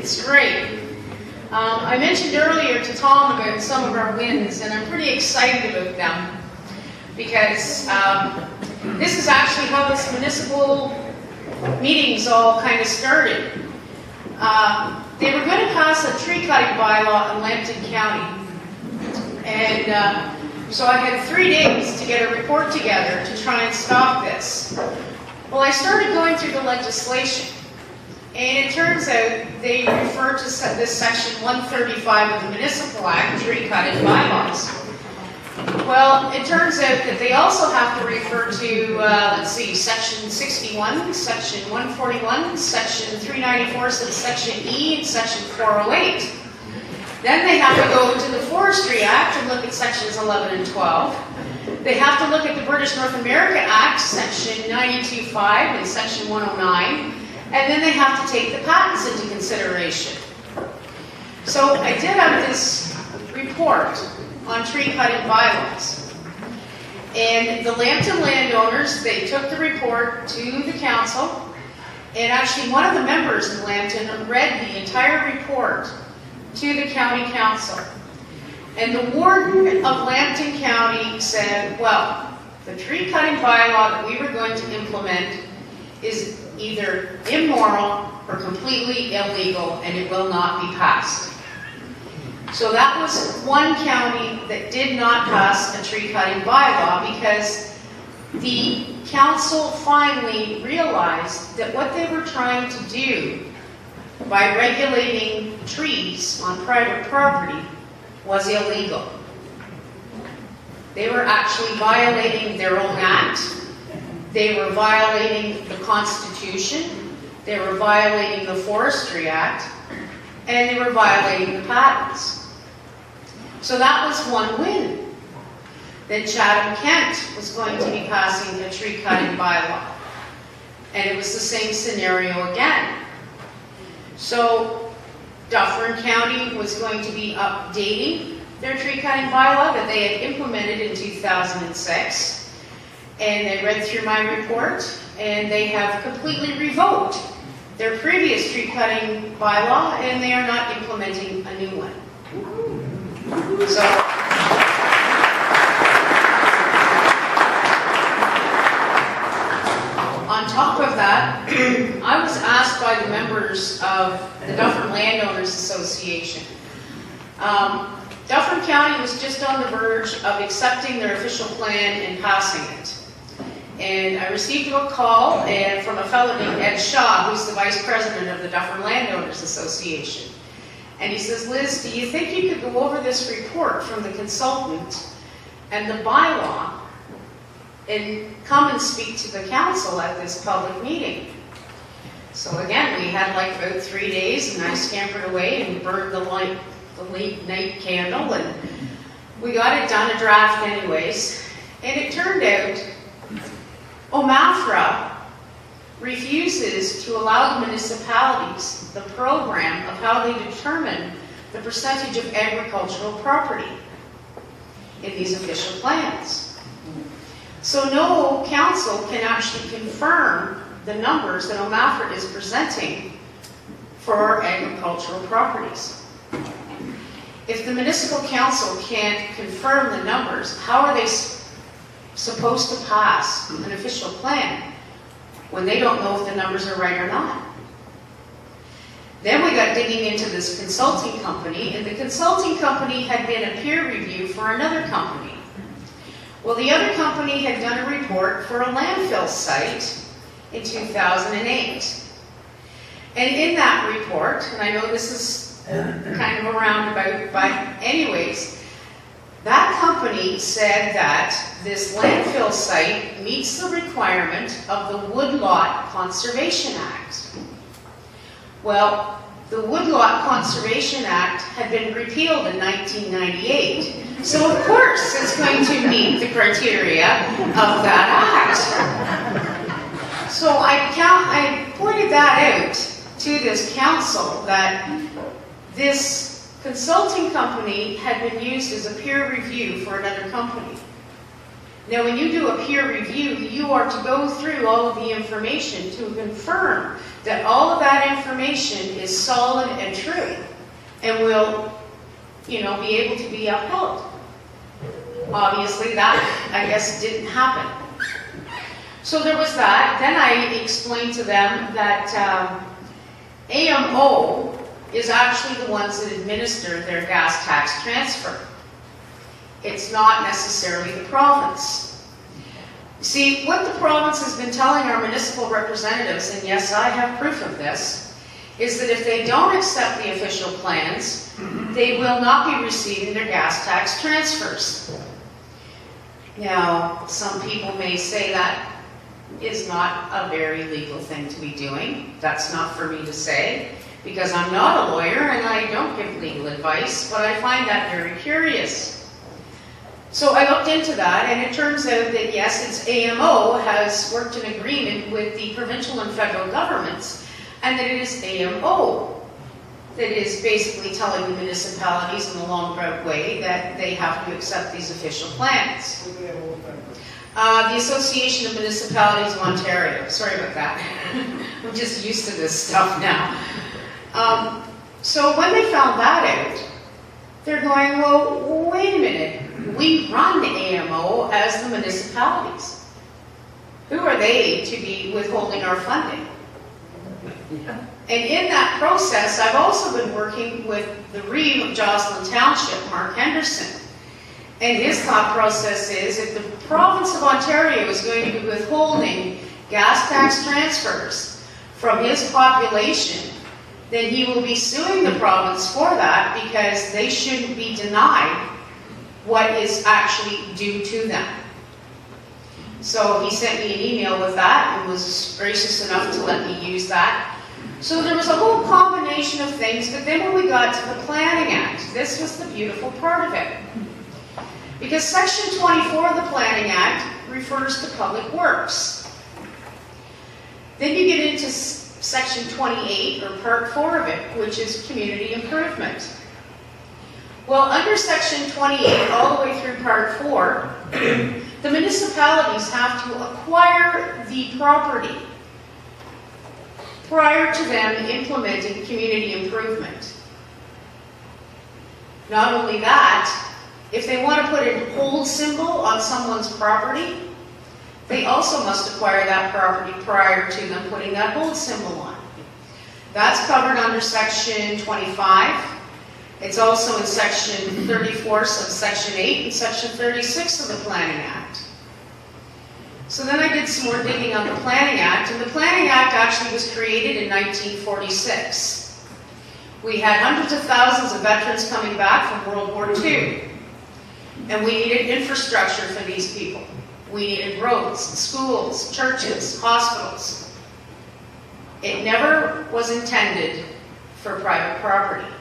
It's great. I mentioned earlier to Tom about some of our wins, and I'm pretty excited about them because this is actually how this municipal meetings all kind of started. They were going to pass a tree cutting bylaw in Lambton County, and so I had 3 days to get a report together to try and stop this. Well, I started going through the legislation, and it turns out they refer to this section 135 of the Municipal Act, tree cutting bylaws. Well, it turns out that they also have to refer to, let's see, section 61, section 141, section 394, section E, and section 408. Then they have to go to the Forestry Act and look at sections 11 and 12. They have to look at the British North America Act, section 92.5 and section 109. And then they have to take the patents into consideration. So I did have this report on tree cutting bylaws. And the Lambton landowners, they took the report to the council, and actually one of the members in Lambton read the entire report to the county council. And the warden of Lambton County said, well, the tree cutting bylaw that we were going to implement is either immoral or completely illegal, and it will not be passed. So that was one county that did not pass a tree cutting bylaw because the council finally realized that what they were trying to do by regulating trees on private property was illegal. They were actually violating their own act. They were violating the Constitution. They were violating the Forestry Act. And they were violating the patents. So that was one win, that Chatham-Kent was going to be passing a tree cutting bylaw. And it was the same scenario again. So Dufferin County was going to be updating their tree cutting bylaw that they had implemented in 2006. And they read through my report, and they have completely revoked their previous tree cutting bylaw, and they are not implementing a new one. So, on top of that, I was asked by the members of the Dufferin Landowners Association. Dufferin County was just on the verge of accepting their official plan and passing it. And I received a call from a fellow named Ed Shaw, who's the vice president of the Dufferin Landowners Association. And he says, Liz, do you think you could go over this report from the consultant and the bylaw and come and speak to the council at this public meeting? So again, we had like about 3 days, and I scampered away and burned the late night candle, and we got it done, a draft anyways. And it turned out OMAFRA refuses to allow the municipalities the program of how they determine the percentage of agricultural property in these official plans. So no council can actually confirm the numbers that OMAFRA is presenting for agricultural properties. If the municipal council can't confirm the numbers, how are they supposed to pass an official plan when they don't know if the numbers are right or not? Then we got digging into this consulting company, and the consulting company had been a peer review for another company. Well, the other company had done a report for a landfill site in 2008. And in that report, and I know this is kind of a roundabout, but anyways, that company said that this landfill site meets the requirement of the Woodlot Conservation Act. Well, the Woodlot Conservation Act had been repealed in 1998, so of course it's going to meet the criteria of that act. So I pointed that out to this council, that this consulting company had been used as a peer review for another company. Now, when you do a peer review, you are to go through all of the information to confirm that all of that information is solid and true and will, be able to be upheld. Obviously, that, I guess, didn't happen. So there was that. Then I explained to them that AMO is actually the ones that administer their gas tax transfer. It's not necessarily the province. See, what the province has been telling our municipal representatives, and yes, I have proof of this, is that if they don't accept the official plans, they will not be receiving their gas tax transfers. Now, some people may say that is not a very legal thing to be doing. That's not for me to say, because I'm not a lawyer and I don't give legal advice, but I find that very curious. So I looked into that, and it turns out that yes, it's AMO has worked in agreement with the provincial and federal governments, and that it is AMO that is basically telling the municipalities in a long route way that they have to accept these official plans. The Association of Municipalities of Ontario. Sorry about that. I'm just used to this stuff now. So when they found that out, they're going, well, wait a minute. We run AMO as the municipalities. Who are they to be withholding our funding? And in that process, I've also been working with the Reeve of Jocelyn Township, Mark Henderson. And his thought process is, if the province of Ontario is going to be withholding gas tax transfers from his population, then he will be suing the province for that, because they shouldn't be denied what is actually due to them. So he sent me an email with that and was gracious enough to let me use that. So there was a whole combination of things, but then when we got to the Planning Act, this was the beautiful part of it. Because Section 24 of the Planning Act refers to public works. Then you get into Section 28, or Part 4 of it, which is community improvement. Well, under Section 28, all the way through Part 4, the municipalities have to acquire the property prior to them implementing community improvement. Not only that, if they want to put a hold symbol on someone's property, they also must acquire that property prior to them putting that hold symbol on. That's covered under Section 25. It's also in Section 34 of Section 8 and Section 36 of the Planning Act. So then I did some more digging on the Planning Act, and the Planning Act actually was created in 1946. We had hundreds of thousands of veterans coming back from World War II, and we needed infrastructure for these people. We needed roads, schools, churches, hospitals. It never was intended for private property.